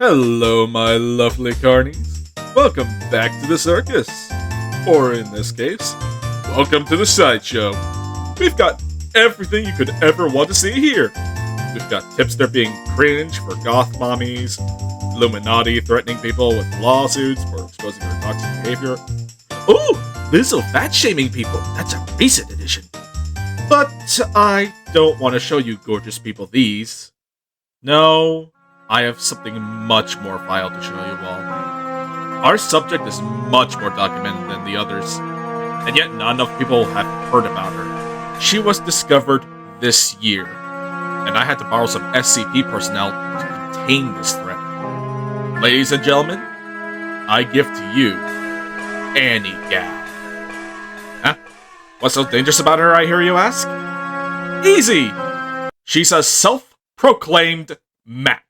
Hello, my lovely carnies. Welcome back to the circus. Or in this case, welcome to the sideshow. We've got everything you could ever want to see here. We've got tipster being cringe for goth mommies, Illuminati threatening people with lawsuits for exposing their toxic behavior. Ooh, Lizzo fat shaming people. That's a recent addition. But I don't want to show you gorgeous people these. No, I have something much more vile to show you all. Our subject is much more documented than the others, and yet not enough people have heard about her. She was discovered this year, and I had to borrow some SCP personnel to contain this threat. Ladies and gentlemen, I give to you AnnieGal. Huh? What's so dangerous about her, I hear you ask? Easy! She's a self-proclaimed map.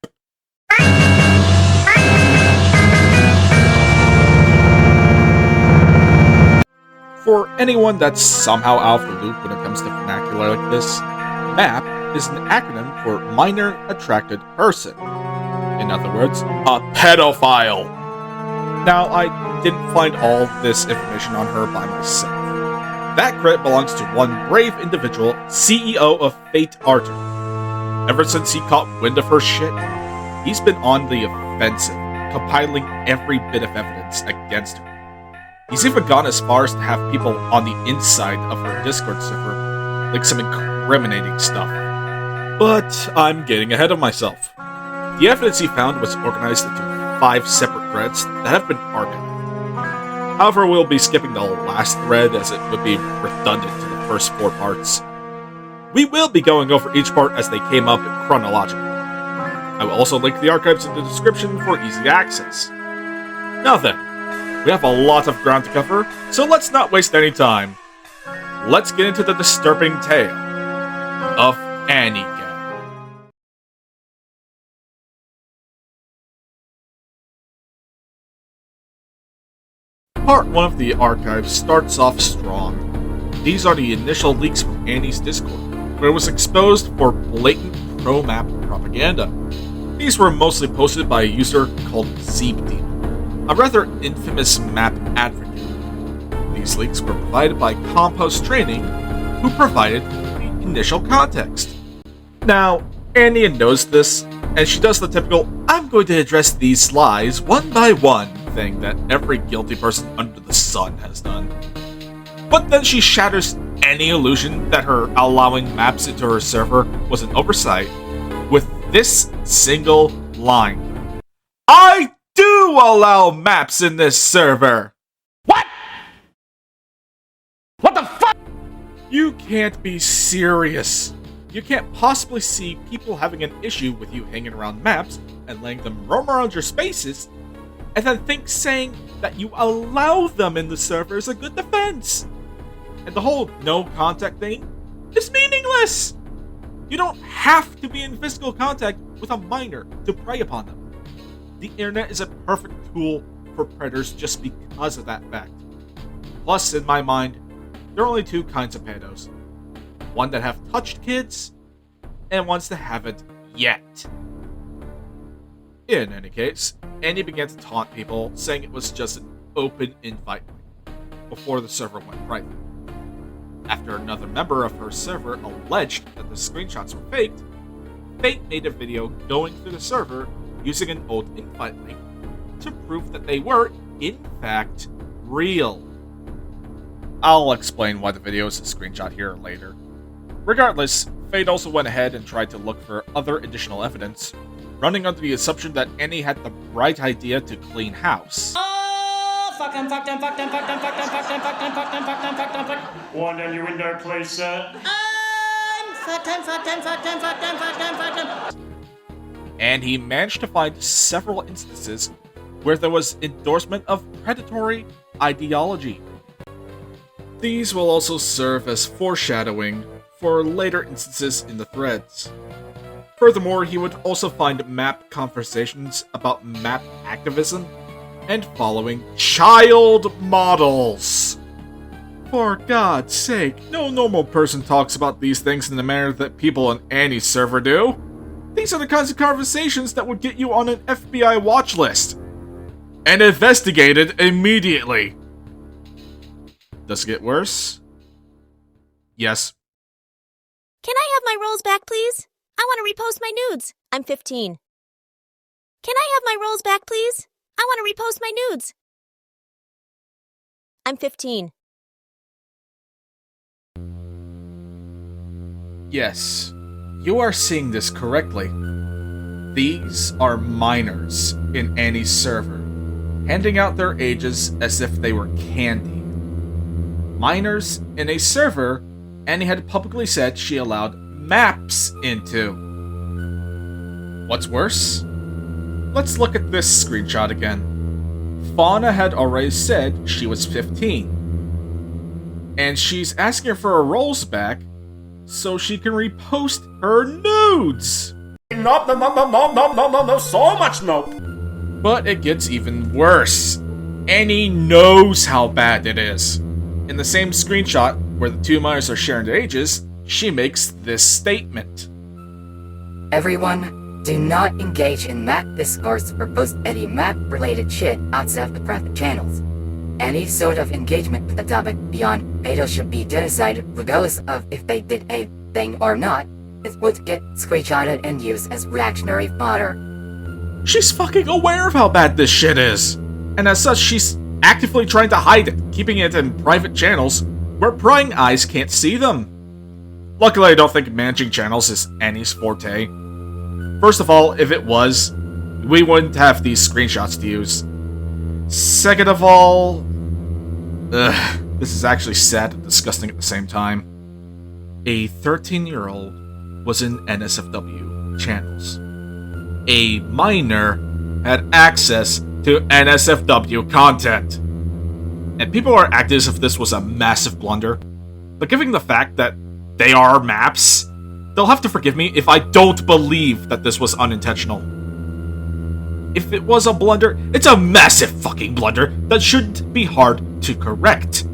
For anyone that's somehow out of the loop when it comes to vernacular like this, MAP is an acronym for Minor Attracted Person. In other words, a pedophile. Now, I didn't find all this information on her by myself. That credit belongs to one brave individual, CEO of Fate Arter. Ever since he caught wind of her shit, he's been on the offensive, compiling every bit of evidence against her. He's even gone as far as to have people on the inside of her Discord server like some incriminating stuff. But I'm getting ahead of myself. The evidence he found was organized into 5 separate threads that have been archived. However, we'll be skipping the last thread as it would be redundant to the first 4 parts. We will be going over each part as they came up chronologically. I will also link the archives in the description for easy access. Now then, we have a lot of ground to cover, so let's not waste any time. Let's get into the disturbing tale of AnnieGal. Part 1 of the archive starts off strong. These are the initial leaks from Annie's Discord, where it was exposed for blatant pro-map propaganda. These were mostly posted by a user called Zeebdemon, a rather infamous map advocate. These leaks were provided by Compost Training, who provided the initial context. Now, Annie knows this, and she does the typical, I'm going to address these lies one by one thing that every guilty person under the sun has done. But then she shatters any illusion that her allowing maps into her server was an oversight with this single line. I do allow maps in this server! What? What the fuck? You can't be serious. You can't possibly see people having an issue with you hanging around maps and letting them roam around your spaces, and then think saying that you allow them in the server is a good defense. And the whole no contact thing is meaningless. You don't have to be in physical contact with a minor to prey upon them. The internet is a perfect tool for predators just because of that fact. Plus, in my mind, there are only 2 kinds of pedos. One that have touched kids, and ones that haven't yet. In any case, Annie began to taunt people, saying it was just an open invite link, before the server went private. After another member of her server alleged that the screenshots were faked, Fate made a video going through the server using an old invite link to prove that they were, in fact, real. I'll explain why the video is a screenshot here later. Regardless, Fate also went ahead and tried to look for other additional evidence, running under the assumption that Annie had the bright idea to clean house. Fuck them, fuck them, fuck them, fuck them, fuck them, fuck them, fuck them, fuck them, fuck them, fuck them, fuck them. One down your window, please, sir. Fuck them, fuck them, fuck them, fuck them, fuck them, fuck them. And he managed to find several instances where there was endorsement of predatory ideology. These will also serve as foreshadowing for later instances in the threads. Furthermore, he would also find map conversations about map activism and following child models. For God's sake, no normal person talks about these things in the manner that people on Annie's server do. These are the kinds of conversations that would get you on an FBI watch list. And investigated immediately. Does it get worse? Yes. Can I have my rolls back, please? I want to repost my nudes. I'm 15. Can I have my rolls back, please? I want to repost my nudes. I'm 15. Yes, you are seeing this correctly. These are minors in Annie's server, handing out their ages as if they were candy. Minors in a server Annie had publicly said she allowed maps into. What's worse? Let's look at this screenshot again. Fauna had already said she was 15. And she's asking her for her rolls back so she can repost her nudes. No, so much nope. But it gets even worse. Annie knows how bad it is. In the same screenshot where the two minors are sharing their ages, she makes this statement. Everyone, do not engage in map discourse or post any map-related shit outside of the private channels. Any sort of engagement with the topic beyond pedo should be genocide regardless of if they did a thing or not. It would get screenshotted and used as reactionary fodder. She's fucking aware of how bad this shit is. And as such, she's actively trying to hide it, keeping it in private channels where prying eyes can't see them. Luckily, I don't think managing channels is Annie's forte. First of all, if it was, we wouldn't have these screenshots to use. Second of all, this is actually sad and disgusting at the same time. A 13-year-old was in NSFW channels. A minor had access to NSFW content. And people are acting as if this was a massive blunder. But given the fact that they are maps, they'll have to forgive me if I don't believe that this was unintentional. If it was a blunder, it's a massive fucking blunder that shouldn't be hard to correct.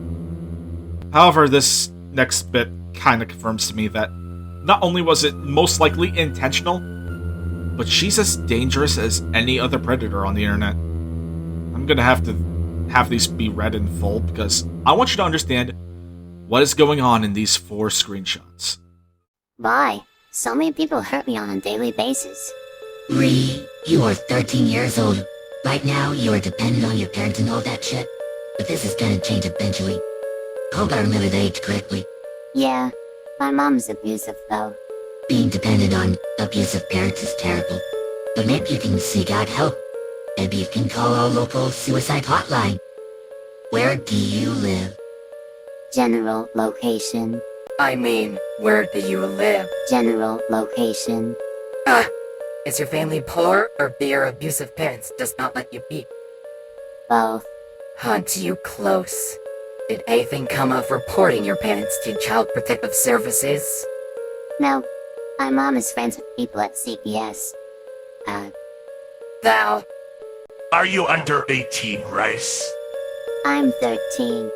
However, this next bit kinda confirms to me that not only was it most likely intentional, but she's as dangerous as any other predator on the internet. I'm gonna have to have these be read in full because I want you to understand what is going on in these 4 screenshots. Why? So many people hurt me on a daily basis. You are 13 years old. Right now, you are dependent on your parents and all that shit. But this is gonna change eventually. Hope I remember the age correctly. Yeah, my mom's abusive though. Being dependent on abusive parents is terrible. But maybe you can seek out help. Maybe you can call our local suicide hotline. Where do you live? General location. I mean, where do you live? General location. Is your family poor, or do your abusive parents just not let you be? Both. Hunt you close. Did anything come of reporting your parents to Child Protective Services? No, my mom is friends with people at CPS. Thou. Are you under 18, Rice? I'm 13.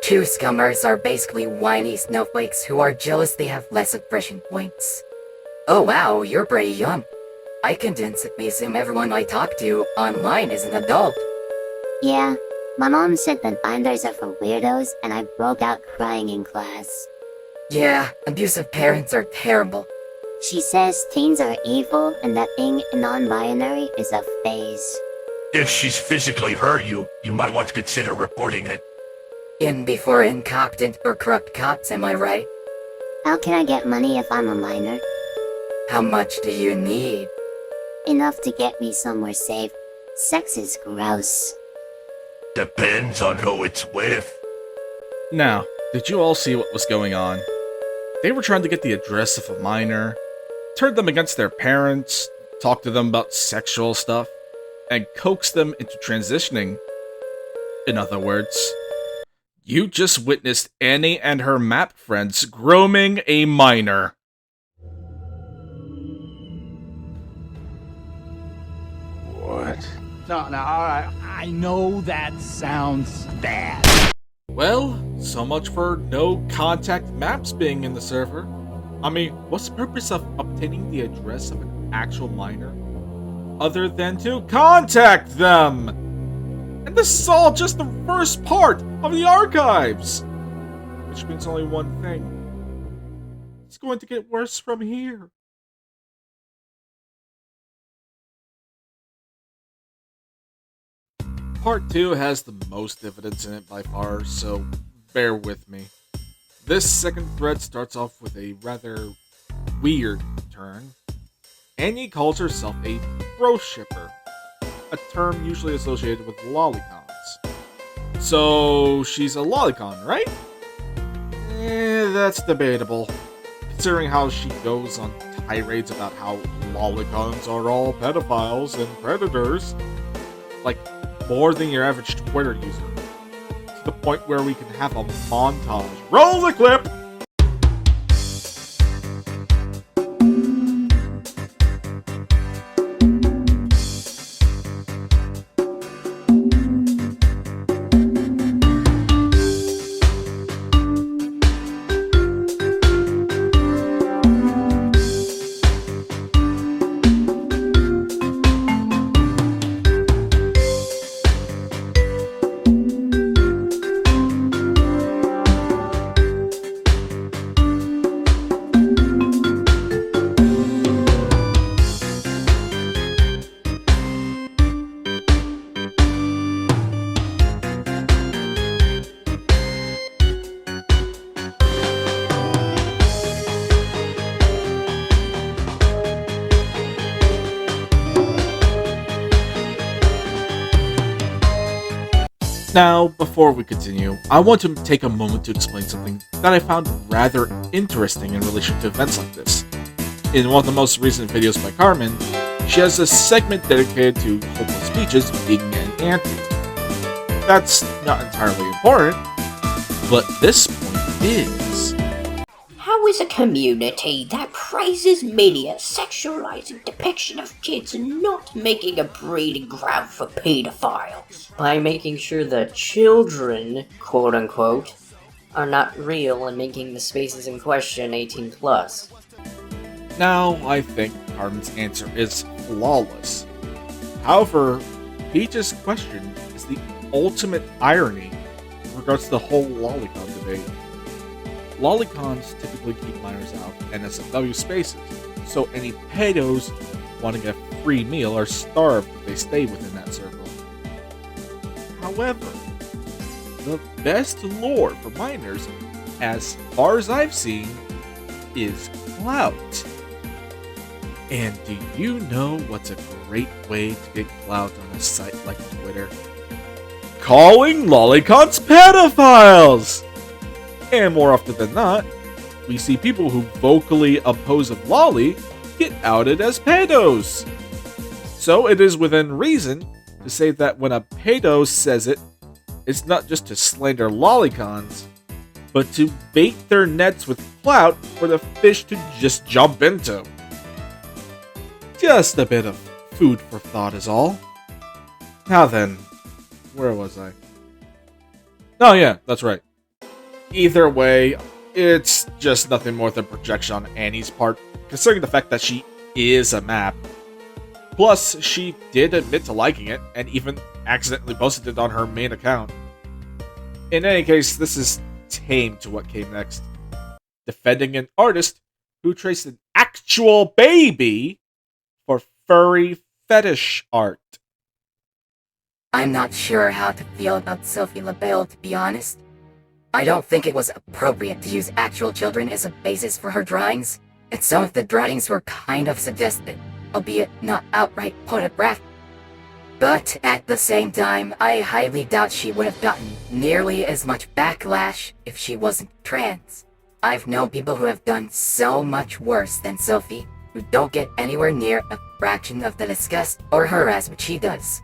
Two scummers are basically whiny snowflakes who are jealous they have less aggression points. Oh wow, you're pretty young. I can instantly assume everyone I talk to online is an adult. Yeah, my mom said that binders are for weirdos and I broke out crying in class. Yeah, abusive parents are terrible. She says teens are evil and that being non-binary is a phase. If she's physically hurt you, you might want to consider reporting it. In before incompetent or corrupt cops, am I right? How can I get money if I'm a minor? How much do you need? Enough to get me somewhere safe. Sex is gross. Depends on who it's with. Now, did you all see what was going on? They were trying to get the address of a minor, turn them against their parents, talk to them about sexual stuff, and coax them into transitioning. In other words, you just witnessed Annie and her map friends grooming a minor. What? No, alright. I know that sounds bad. Well, so much for no contact maps being in the server. I mean, what's the purpose of obtaining the address of an actual minor other than to contact them. And this is all just the first part of the archives, which means only one thing. It's going to get worse from here. Part 2 has the most evidence in it by far, so bear with me. This second thread starts off with a rather weird turn. Annie calls herself a bro shipper, a term usually associated with lolicons. So she's a lolicon, right? That's debatable, considering how she goes on tirades about how lolicons are all pedophiles and predators. Like, more than your average Twitter user. To the point where we can have a montage. Roll the clip! Now, before we continue, I want to take a moment to explain something that I found rather interesting in relation to events like this. In one of the most recent videos by Carmen, she has a segment dedicated to hopeless speeches being an anti. That's not entirely important, but this point is. How is a community that praises media sexualizing depiction of kids and not making a breeding ground for pedophiles? By making sure that children, quote unquote, are not real and making the spaces in question 18 plus. Now, I think Carmen's answer is flawless. However, Peach's question is the ultimate irony in regards to the whole lolicon debate. Lolicons typically keep minors out of NSFW spaces, so any pedos wanting a free meal are starved if they stay within that circle. However, the best lure for minors, as far as I've seen, is clout. And do you know what's a great way to get clout on a site like Twitter? Calling lolicons pedophiles! And more often than not, we see people who vocally oppose of lolly get outed as pedos. So it is within reason to say that when a pedo says it, it's not just to slander lolicons, but to bait their nets with clout for the fish to just jump into. Just a bit of food for thought is all. Now then, where was I? Oh yeah, that's right. Either way, it's just nothing more than projection on Annie's part, considering the fact that she is a map. Plus, she did admit to liking it, and even accidentally posted it on her main account. In any case, this is tame to what came next. Defending an artist who traced an actual baby for furry fetish art. I'm not sure how to feel about Sophie LaBelle, to be honest. I don't think it was appropriate to use actual children as a basis for her drawings, and some of the drawings were kind of suggestive, albeit not outright pornographic. But at the same time, I highly doubt she would have gotten nearly as much backlash if she wasn't trans. I've known people who have done so much worse than Sophie, who don't get anywhere near a fraction of the disgust or harassment she does.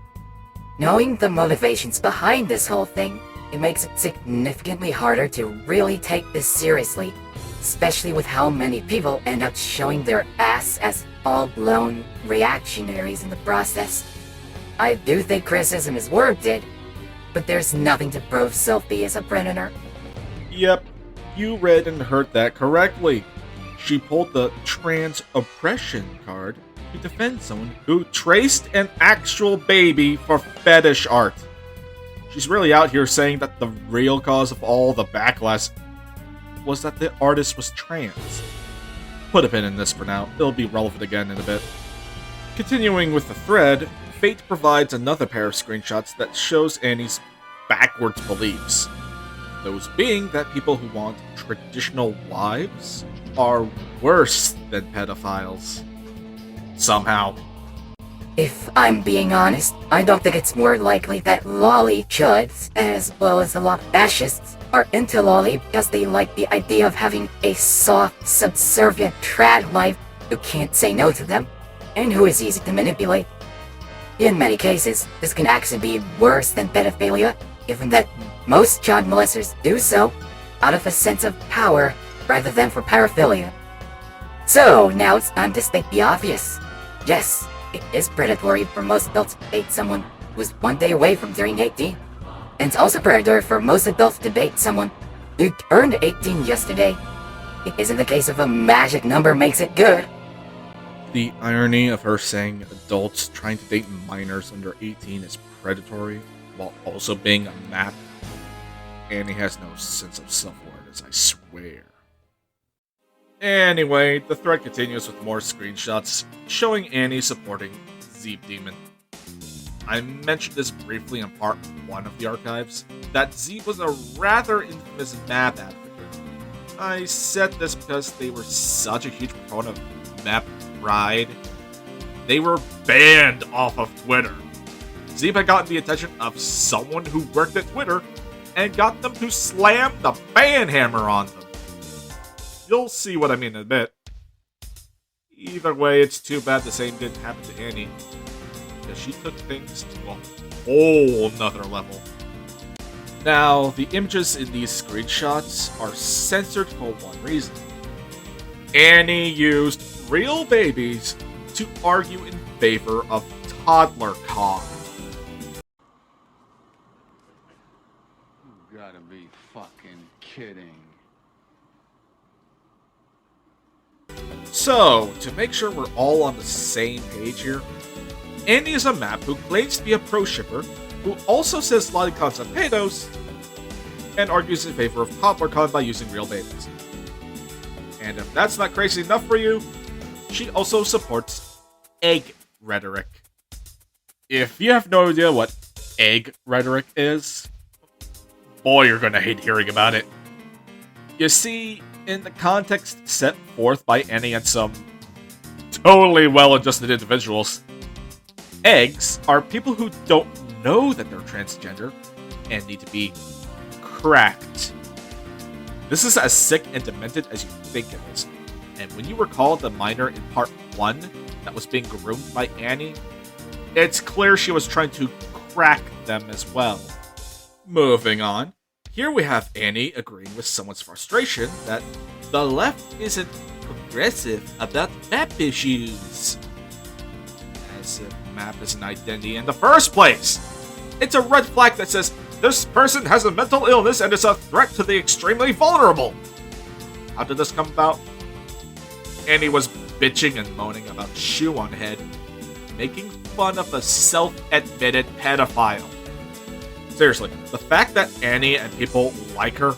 Knowing the motivations behind this whole thing, it makes it significantly harder to really take this seriously, especially with how many people end up showing their ass as all-blown reactionaries in the process. I do think criticism is warranted, but there's nothing to prove Sophie is a predator. Yep, you read and heard that correctly. She pulled the trans oppression card to defend someone who traced an actual baby for fetish art. She's really out here saying that the real cause of all the backlash was that the artist was trans. Put a pin in this for now, it'll be relevant again in a bit. Continuing with the thread, Fate provides another pair of screenshots that shows Annie's backwards beliefs. Those being that people who want traditional wives are worse than pedophiles. Somehow. If I'm being honest, I don't think it's more likely that lolly chuds, as well as a lot of fascists, are into lolly because they like the idea of having a soft, subservient trad wife who can't say no to them, and who is easy to manipulate. In many cases, this can actually be worse than pedophilia, given that most child molesters do so out of a sense of power rather than for paraphilia. So now it's time to state the obvious. Yes, it is predatory for most adults to date someone who's one day away from turning 18. And it's also predatory for most adults to date someone who turned 18 yesterday. It isn't the case of a magic number makes it good. The irony of her saying adults trying to date minors under 18 is predatory, while also being a map. Annie has no sense of self-awareness, I swear. Anyway, the thread continues with more screenshots showing Annie supporting Zeep Demon. I mentioned this briefly in part 1 of the archives, that Zeep was a rather infamous map advocate. I said this because they were such a huge proponent of map pride. They were banned off of Twitter. Zeep had gotten the attention of someone who worked at Twitter and got them to slam the ban hammer on them. You'll see what I mean in a bit. Either way, it's too bad the same didn't happen to Annie, because she took things to a whole nother level. Now, the images in these screenshots are censored for one reason. Annie used real babies to argue in favor of toddler cock. You gotta be fucking kidding. So, to make sure we're all on the same page here, Annie is a map who claims to be a pro-shipper, who also says lollipops are pedos, and argues in favor of ToddlerCon by using real babies. And if that's not crazy enough for you, she also supports egg rhetoric. If you have no idea what egg rhetoric is, boy, you're gonna hate hearing about it. You see, in the context set forth by Annie and some totally well-adjusted individuals, eggs are people who don't know that they're transgender and need to be cracked. This is as sick and demented as you think it is. And when you recall the minor in part 1 that was being groomed by Annie, it's clear she was trying to crack them as well. Moving on. Here we have Annie agreeing with someone's frustration that the left isn't progressive about map issues. As if map is an identity in the first place. It's a red flag that says this person has a mental illness and is a threat to the extremely vulnerable. How did this come about? Annie was bitching and moaning about shoe on head, making fun of a self-admitted pedophile. Seriously, the fact that Annie and people like her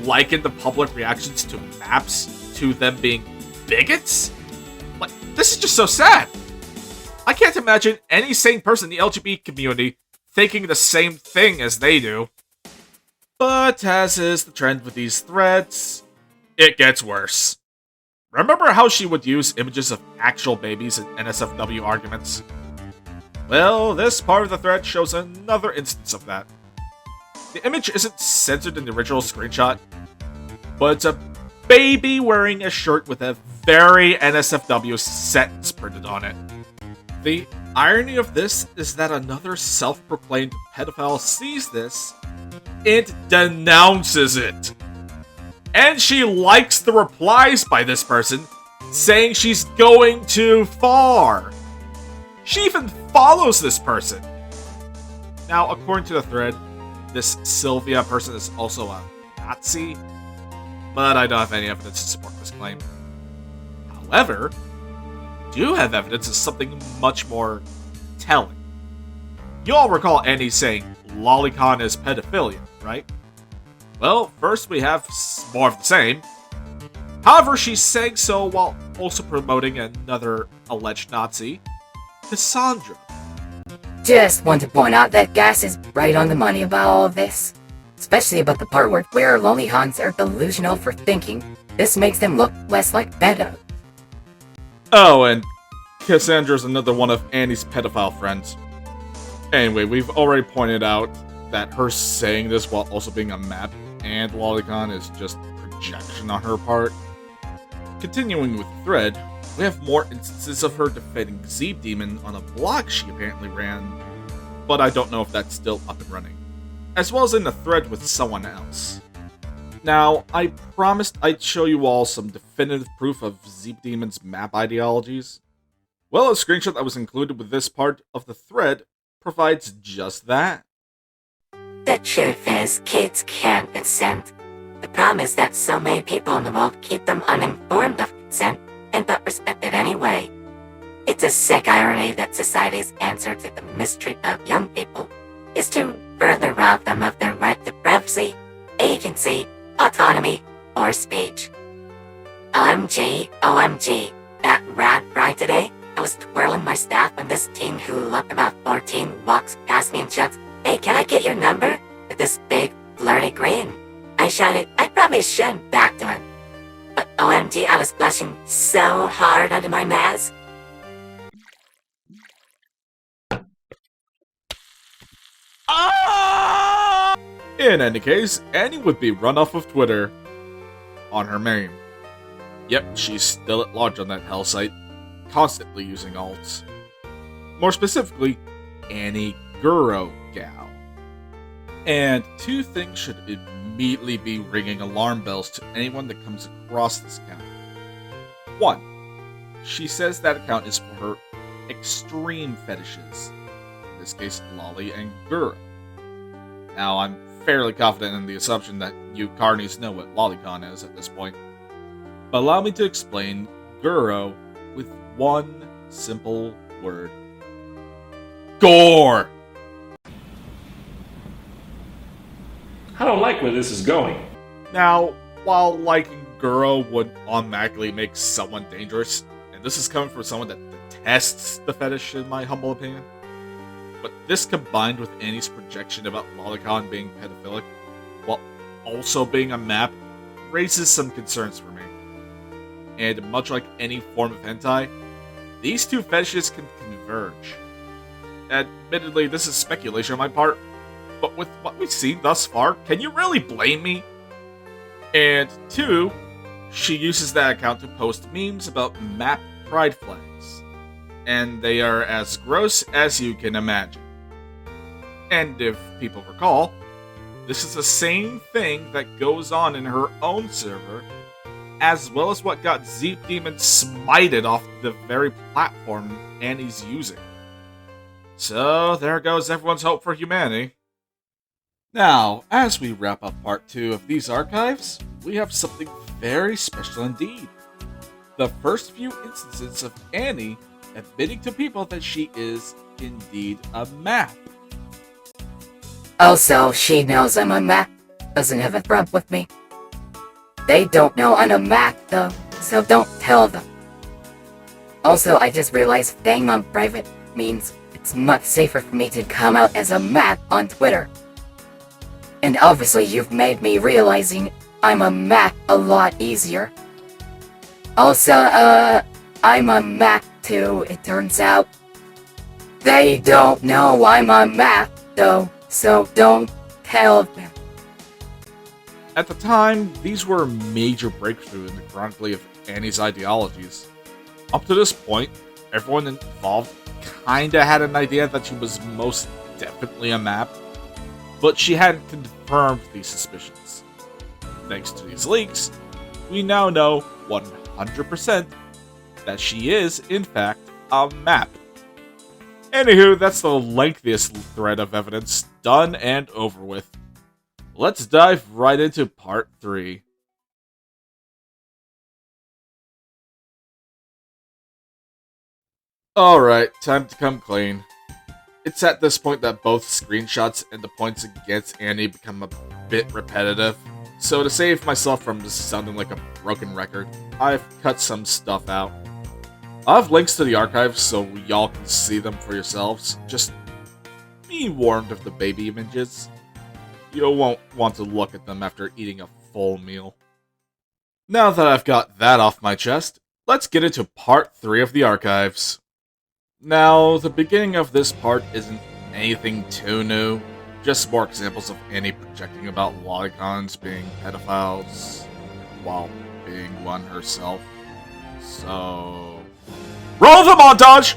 liken the public reactions to maps to them being bigots? Like, this is just so sad. I can't imagine any sane person in the LGBT community thinking the same thing as they do. But as is the trend with these threads, it gets worse. Remember how she would use images of actual babies in NSFW arguments? Well, this part of the thread shows another instance of that. The image isn't censored in the original screenshot, but it's a baby wearing a shirt with a very NSFW sentence printed on it. The irony of this is that another self-proclaimed pedophile sees this and denounces it. And she likes the replies by this person, saying she's going too far. She even follows this person. Now, according to the thread, this Sylvia person is also a Nazi, but I don't have any evidence to support this claim. However, do have evidence is something much more telling. You all recall Annie saying lolicon is pedophilia, right? Well, first we have more of the same. However, she's saying so while also promoting another alleged Nazi, Cassandra. Just want to point out that Gas is right on the money about all of this. Especially about the part where lolicons are delusional for thinking this makes them look less like pedos. Oh, and Cassandra's another one of Annie's pedophile friends. Anyway, we've already pointed out that her saying this while also being a map and lolicon is just projection on her part. Continuing with the thread, we have more instances of her defending Zeeb Demon on a blog she apparently ran, but I don't know if that's still up and running, as well as in a thread with someone else. Now, I promised I'd show you all some definitive proof of Zeeb Demon's map ideologies. Well, a screenshot that was included with this part of the thread provides just that. The truth is, kids can't consent. The problem is that so many people in the world keep them uninformed of consent and don't respect it anyway. It's a sick irony that society's answer to the mistreat of young people is to further rob them of their right to privacy, agency, autonomy, or speech. OMG, OMG, that rat ride today, I was twirling my staff when this teen who looked about 14 walks past me and shouts, "Hey, can I get your number?" with this big, flirty grin. I shouted, "I probably shouldn't," back to him. But OMG, I was blushing so hard under my mask. In any case, Annie would be run off of Twitter on her meme. Yep, she's still at large on that hell site, constantly using alts. More specifically, AnnieGal. And two things should immediately be ringing alarm bells to anyone that comes across this account. One, she says that account is for her extreme fetishes, in this case Lolly and Guro. Now, I'm fairly confident in the assumption that you carnies know what lolicon is at this point, but allow me to explain Guro with one simple word. Gore! I don't like where this is going. Now, while liking Guro would automatically make someone dangerous, and this is coming from someone that detests the fetish in my humble opinion, but this combined with Annie's projection about lolicon being pedophilic, while also being a map, raises some concerns for me. And much like any form of hentai, these two fetishes can converge. Admittedly, this is speculation on my part, but with what we've seen thus far, can you really blame me? And two, she uses that account to post memes about map pride flags, and they are as gross as you can imagine. And if people recall, this is the same thing that goes on in her own server, as well as what got Zeeb Demon smited off the very platform Annie's using. So there goes everyone's hope for humanity. Now, as we wrap up part 2 of these archives, we have something very special indeed. The first few instances of Annie admitting to people that she is indeed a map. Also, she knows I'm a Mac, doesn't have a problem with me. They don't know I'm a Mac though, so don't tell them. Also, I just realized staying on private means it's much safer for me to come out as a Mac on Twitter. And obviously you've made me realizing I'm a Mac a lot easier. Also, I'm a Mac too, it turns out. They don't know I'm a Mac though, so don't tell them. At the time, these were a major breakthrough in the chronically of Annie's ideologies. Up to this point, everyone involved kinda had an idea that she was most definitely a map, but she hadn't confirmed these suspicions. Thanks to these leaks, we now know 100% that she is, in fact, a map. Anywho, that's the lengthiest thread of evidence done and over with. Let's dive right into part 3. Alright, time to come clean. It's at this point that both screenshots and the points against Annie become a bit repetitive. So to save myself from just sounding like a broken record, I've cut some stuff out. I'll have links to the archives so y'all can see them for yourselves. Just be warned of the baby images. You won't want to look at them after eating a full meal. Now that I've got that off my chest, let's get into part 3 of the archives. Now, the beginning of this part isn't anything too new, just more examples of Annie projecting about lolicons being pedophiles while being one herself. So... roll the montage!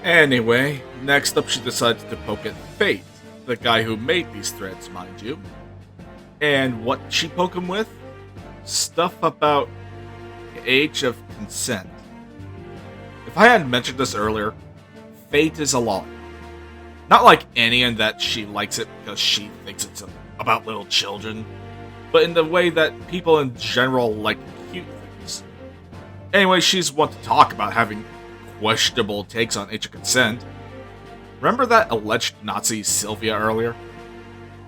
Anyway, next up she decides to poke at Fate, the guy who made these threads, mind you. And what she poke him with? Stuff about the age of consent. If I hadn't mentioned this earlier, Fate is a law. Not like Annie in that she likes it because she thinks it's about little children, but in the way that people in general like cute things. Anyway, she's one to talk about having questionable takes on age of consent. Remember that alleged Nazi Sylvia earlier?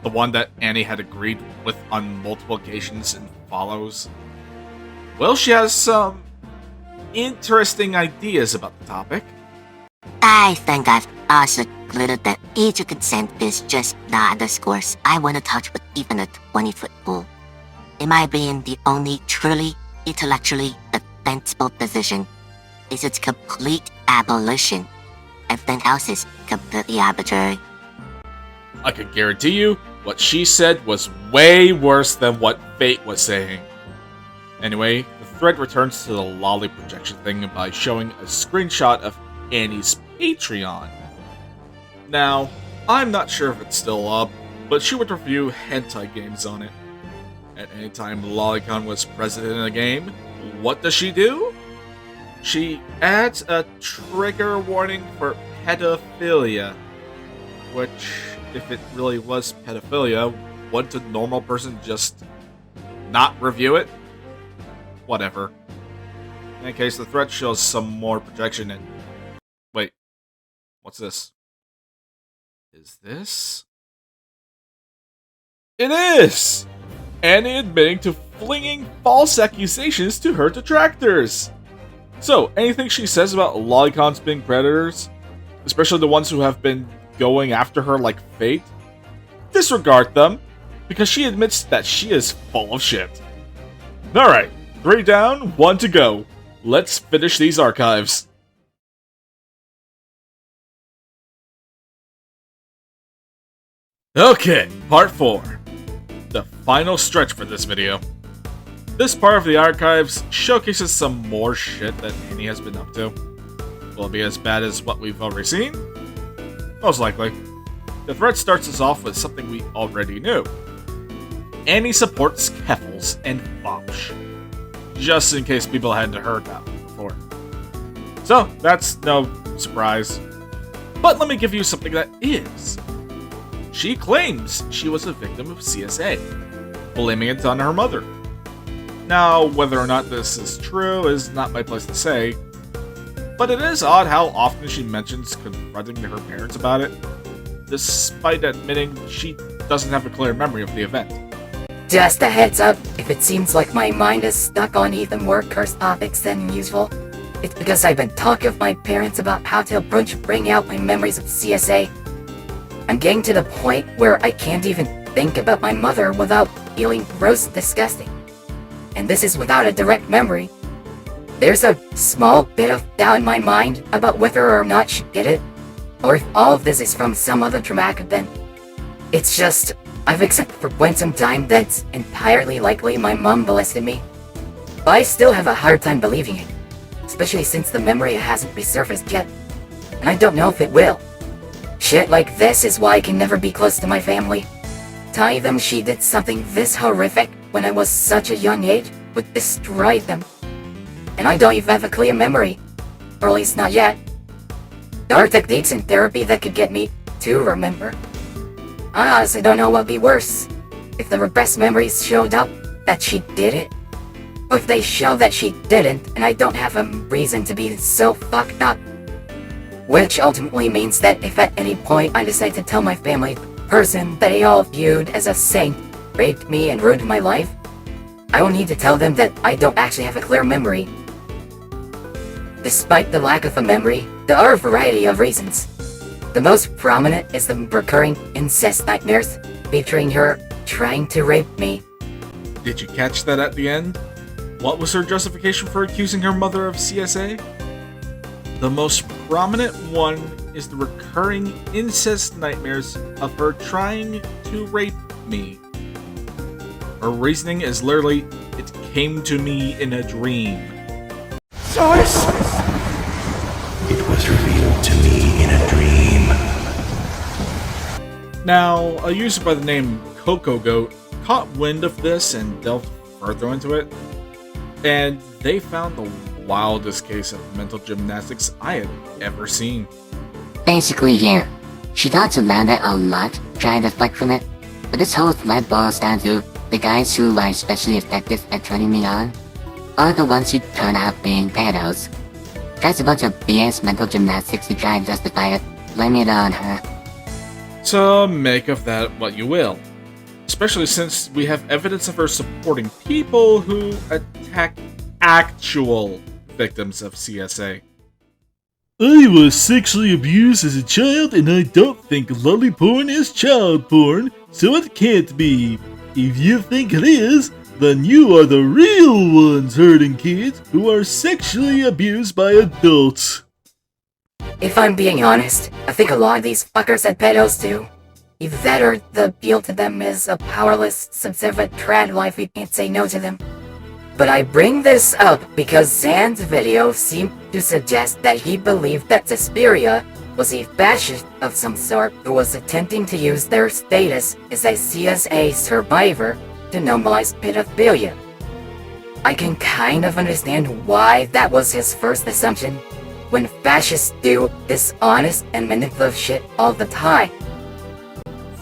The one that Annie had agreed with on multiple occasions and follows? Well, she has some interesting ideas about the topic. I think I've also concluded that age of consent is just not a discourse I want to touch with even a 20-foot pole. In my opinion, the only truly intellectually defensible position is its complete abolition. Everything else is completely arbitrary. I can guarantee you, what she said was way worse than what Fate was saying. Anyway, the thread returns to the lolly projection thing by showing a screenshot of Annie's Patreon. Now, I'm not sure if it's still up, but she would review hentai games on it. At any time Lolicon was present in a game, what does she do? She adds a trigger warning for pedophilia. Which, if it really was pedophilia, wouldn't a normal person just not review it? Whatever. In any case, the thread shows some more projection and... wait. What's this? Is this? It is! Annie admitting to flinging false accusations to her detractors! So, anything she says about lolicons being predators, especially the ones who have been going after her like Fate, disregard them, because she admits that she is full of shit. Alright, 3 down, 1 to go. Let's finish these archives. Okay, part 4. The final stretch for this video. This part of the archives showcases some more shit that Annie has been up to. Will it be as bad as what we've already seen? Most likely. The thread starts us off with something we already knew. Annie supports Keffels and Bosch. Just in case people hadn't heard that before. So, that's no surprise. But let me give you something that is. She claims she was a victim of CSA, blaming it on her mother. Now, whether or not this is true is not my place to say, but it is odd how often she mentions confronting her parents about it, despite admitting she doesn't have a clear memory of the event. Just a heads up, if it seems like my mind is stuck on even more cursed topics than usual, it's because I've been talking with my parents about how to bring out my memories of CSA. I'm getting to the point where I can't even think about my mother without feeling gross and disgusting. And this is without a direct memory. There's a small bit of doubt in my mind about whether or not she did it, or if all of this is from some other traumatic event. It's just, I've accepted for quite some time that it's entirely likely my mom molested me. But I still have a hard time believing it, especially since the memory hasn't resurfaced yet. and I don't know if it will. Shit like this is why I can never be close to my family. Telling them she did something this horrific when I was such a young age would destroy them. And I don't even have a clear memory. Or at least not yet. There are techniques in therapy that could get me to remember. I honestly don't know what would be worse. If the repressed memories showed up that she did it, or if they show that she didn't and I don't have a reason to be so fucked up. Which ultimately means that if at any point I decide to tell my family the person that they all viewed as a saint raped me and ruined my life, I will need to tell them that I don't actually have a clear memory. Despite the lack of a memory, there are a variety of reasons. The most prominent is the recurring incest nightmares featuring her trying to rape me. Did you catch that at the end? What was her justification for accusing her mother of CSA? The most prominent one is the recurring incest nightmares of her trying to rape me. Her reasoning is literally, it came to me in a dream. Source! It was revealed to me in a dream. Now, a user by the name Coco Goat caught wind of this and delved further into it, and they found the wildest case of mental gymnastics I had ever seen. Basically here, she talks about it a lot, trying to deflect from it, but this whole thread boils down to the guys who are especially effective at turning me on are the ones who turn out being pedos. Tries a bunch of BS mental gymnastics to try and justify it, blaming it on her. So make of that what you will. Especially since we have evidence of her supporting people who attack actual victims of CSA. I was sexually abused as a child and I don't think lolly porn is child porn, so it can't be. If you think it is, then you are the real ones hurting kids who are sexually abused by adults. If I'm being honest, I think a lot of these fuckers had pedos too. Either that or the appeal to them is a powerless, subservient trad life we can't say no to them. But I bring this up because Zan's video seemed to suggest that he believed that Suspiria was a fascist of some sort who was attempting to use their status as a CSA survivor to normalize pedophilia. I can kind of understand why that was his first assumption, when fascists do dishonest and manipulative shit all the time.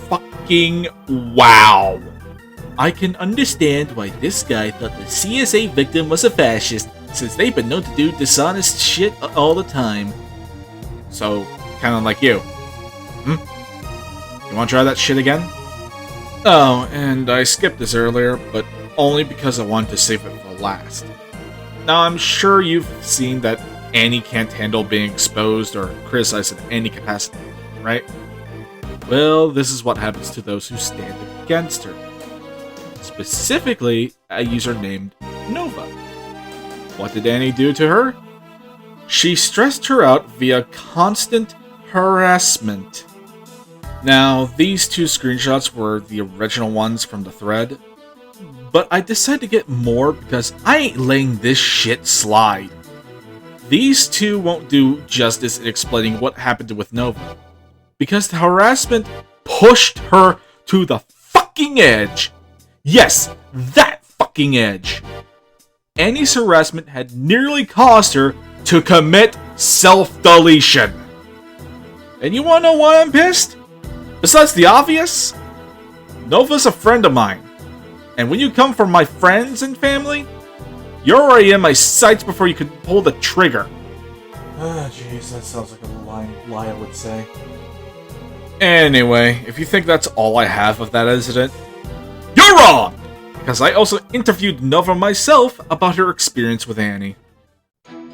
Fucking wow! I can understand why this guy thought the CSA victim was a fascist, since they've been known to do dishonest shit all the time. So, kinda like you. You wanna try that shit again? Oh, and I skipped this earlier, but only because I wanted to save it for last. Now, I'm sure you've seen that Annie can't handle being exposed or criticized in any capacity, right? Well, this is what happens to those who stand against her. Specifically, a user named Nova. What did Annie do to her? She stressed her out via constant harassment. Now, these two screenshots were the original ones from the thread, but I decided to get more because I ain't letting this shit slide. These two won't do justice in explaining what happened with Nova, because the harassment pushed her to the fucking edge. Yes, that fucking edge. Annie's harassment had nearly caused her to commit self-deletion. And you wanna know why I'm pissed? Besides the obvious, Nova's a friend of mine. And when you come from my friends and family, you're already in my sights before you can pull the trigger. Ah, jeez, that sounds like a lie I would say. Anyway, if you think that's all I have of that incident, you're wrong! Because I also interviewed Nova myself about her experience with Annie.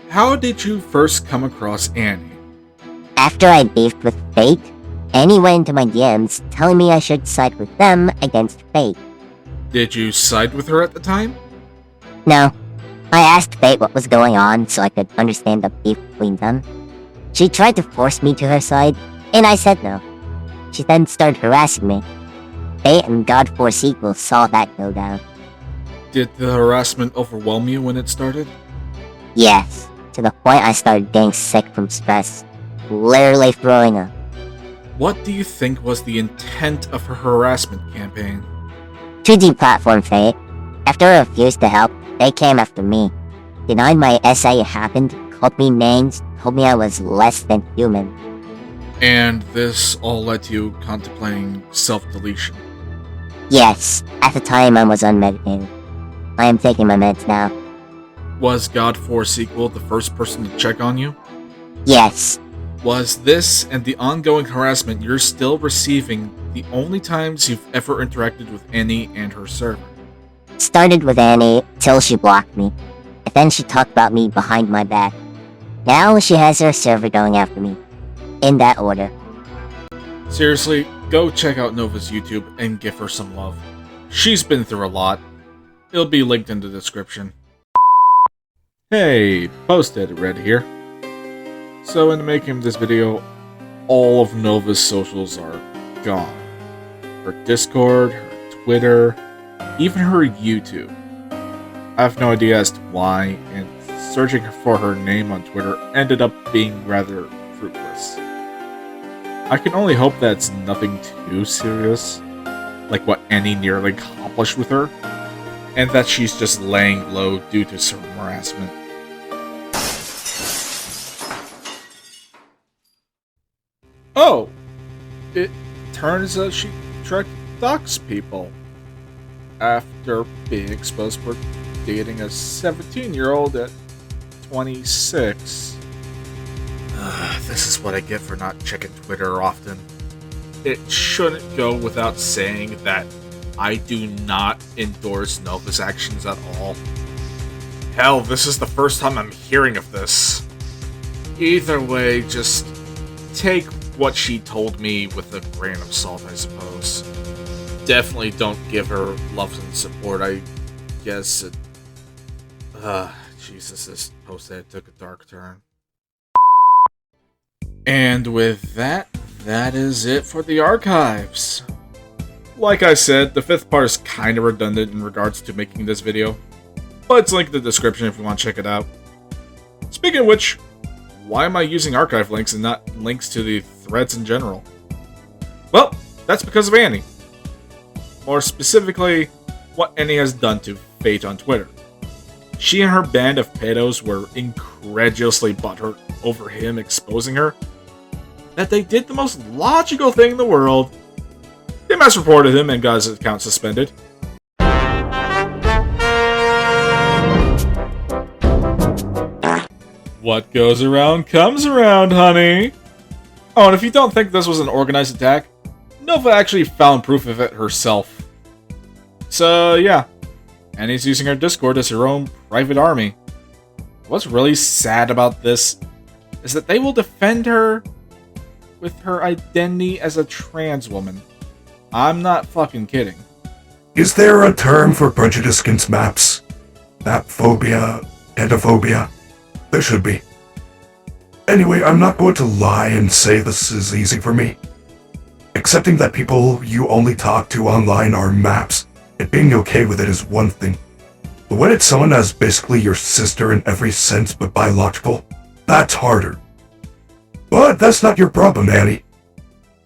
How did you first come across Annie? After I beefed with Fate, Annie went into my DMs telling me I should side with them against Fate. Did you side with her at the time? No. I asked Fate what was going on so I could understand the beef between them. She tried to force me to her side, and I said no. She then started harassing me. Fate and God 4 sequel saw that go down. Did the harassment overwhelm you when it started? Yes, to the point I started getting sick from stress. literally throwing up. What do you think was the intent of her harassment campaign? To deplatform Faye. After I refused to help, they came after me. Denied my essay happened, called me names, told me I was less than human. And this all led to you contemplating self-deletion. Yes, at the time I was unmedicated. I am taking my meds now. Was God 4 sequel the first person to check on you? Yes. Was this and the ongoing harassment you're still receiving the only times you've ever interacted with Annie and her server? Started with Annie till she blocked me. And then she talked about me behind my back. Now she has her server going after me. In that order. Seriously, go check out Nova's YouTube and give her some love. She's been through a lot. It'll be linked in the description. Hey, Post-Edit Red here. So in the making of this video, all of Nova's socials are gone. Her Discord, her Twitter, even her YouTube. I have no idea as to why, and searching for her name on Twitter ended up being rather fruitless. I can only hope that's nothing too serious, like what Annie nearly accomplished with her, and that she's just laying low due to some harassment. Oh! It turns out she tried to dox people after being exposed for dating a 17-year-old at 26. This is what I get for not checking Twitter often. It shouldn't go without saying that I do not endorse Nova's actions at all. Hell, this is the first time I'm hearing of this. Either way, just take what she told me with a grain of salt, I suppose. Definitely don't give her love and support, I guess it... Jesus, this post-edit took a dark turn. And with that, that is it for the archives. Like I said, the fifth part is kind of redundant in regards to making this video, but it's linked in the description if you want to check it out. Speaking of which, why am I using archive links and not links to the threads in general? Well, that's because of Annie. More specifically, what Annie has done to Fate on Twitter. She and her band of pedos were incredulously butthurt over him exposing her, that they did the most logical thing in the world. They mass reported him and got his account suspended. What goes around comes around, honey. Oh, and if you don't think this was an organized attack, Nova actually found proof of it herself. So, yeah. Annie's using her Discord as her own private army. What's really sad about this is that they will defend her with her identity as a trans woman. I'm not fucking kidding. Is there a term for prejudice against maps? Map phobia, pedophobia? There should be. Anyway, I'm not going to lie and say this is easy for me. Accepting that people you only talk to online are maps, and being okay with it is one thing. But when it's someone that's basically your sister in every sense but biological, that's harder. But that's not your problem, Annie.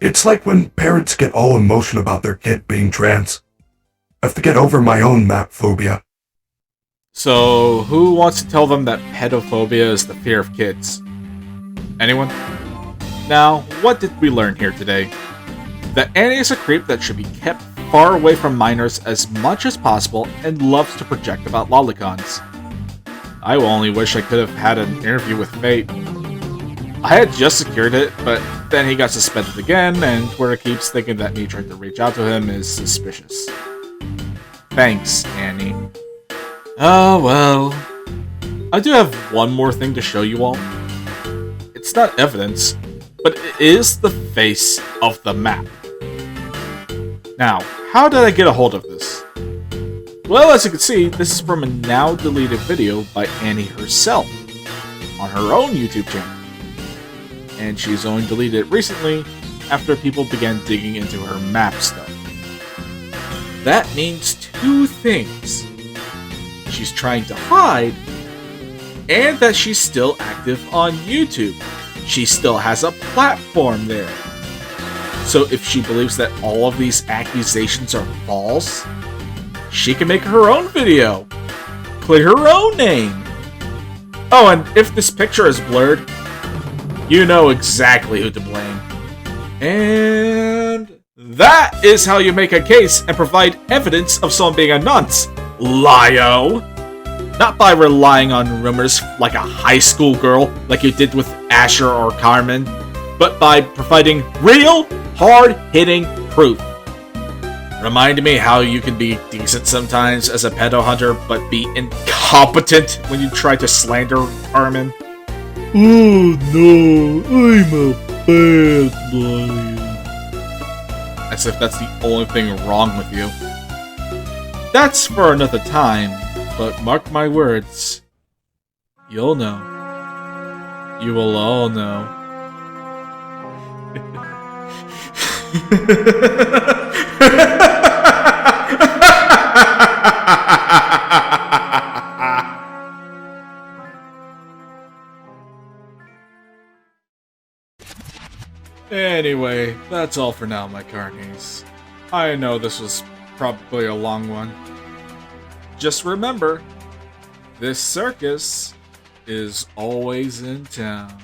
It's like when parents get all emotional about their kid being trans. I have to get over my own map phobia. So, who wants to tell them that pedophobia is the fear of kids? Anyone? Now, what did we learn here today? That Annie is a creep that should be kept far away from minors as much as possible and loves to project about lolicons. I only wish I could have had an interview with Fate. I had just secured it, but then he got suspended again, and Twitter keeps thinking that me trying to reach out to him is suspicious. Thanks, Annie. Oh well. I do have one more thing to show you all. It's not evidence, but it is the face of the map. Now, how did I get a hold of this? Well, as you can see, this is from a now deleted video by Annie herself on her own YouTube channel. And she's only deleted it recently after people began digging into her map stuff. That means two things. She's trying to hide, and that she's still active on YouTube. she still has a platform there. So if she believes that all of these accusations are false, she can make her own video. Clear her own name. Oh, and if this picture is blurred, you know exactly who to blame. And that is how you make a case and provide evidence of someone being a nonce, Lio. Not by relying on rumors like a high school girl like you did with Asher or Carmen, but by providing real, hard-hitting proof. Remind me how you can be decent sometimes as a pedo hunter, but be incompetent when you try to slander Carmen. Oh no, I'm a bad lion. As if that's the only thing wrong with you. That's for another time, but mark my words. You'll know. You will all know. Anyway, that's all for now, my carnies. I know this was probably a long one. Just remember, this circus is always in town.